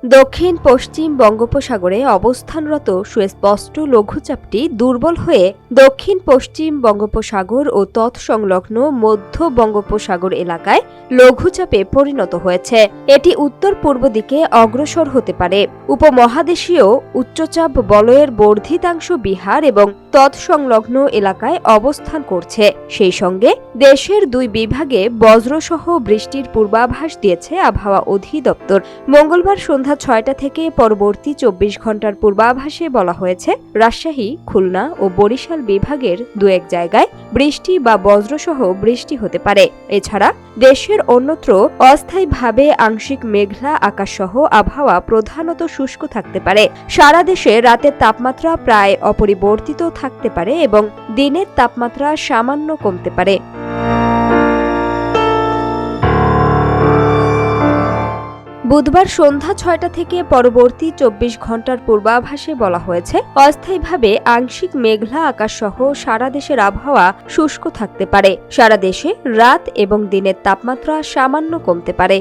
দক্ষিণ পশ্চিম বঙ্গোপসাগরে অবস্থানরত সুস্পষ্ট লঘুচাপটি দুর্বল হয়ে দক্ষিণ পশ্চিম বঙ্গোপসাগর ও তৎসংলগ্ন মধ্য বঙ্গোপসাগর এলাকায় লঘুচাপে পরিণত হয়েছে। এটি উত্তর পূর্ব দিকে অগ্রসর হতে পারে। উপমহাদেশীয় উচ্চচাপ বলয়ের বর্ধিতাংশ বিহার এবং তৎসংলগ্ন এলাকায় অবস্থান করছে। সেই সঙ্গে দেশের দুই বিভাগে বজ্রসহ বৃষ্টির পূর্বাভাস দিয়েছে আবহাওয়া অধিদপ্তর। মঙ্গলবার সন্ধ্যা ৬টা থেকে পরবর্তী ২৪ ঘন্টার পূর্বাভাসে বলা হয়েছে, রাজশাহী, খুলনা ও বরিশাল বিভাগের দু এক জায়গায় বৃষ্টি বা বজ্রসহ বৃষ্টি হতে পারে। এছাড়া দেশের অন্যত্র অস্থায়ীভাবে আংশিক মেঘলা আকাশসহ আবহাওয়া প্রধানত শুষ্ক থাকতে পারে। সারা দেশে রাতের তাপমাত্রা প্রায় অপরিবর্তিত থাকতে পারে এবং দিনের তাপমাত্রা সামান্য কমতে পারে। বুধবার সন্ধ্যা ৬টা থেকে পরবর্তী ২৪ ঘন্টার পূর্বাভাসে বলা হয়েছে, অস্থায়ীভাবে আংশিক মেঘলা আকাশসহ সারা দেশের আবহাওয়া শুষ্ক থাকতে পারে। সারা দেশে রাত এবং দিনের তাপমাত্রা সামান্য কমতে পারে।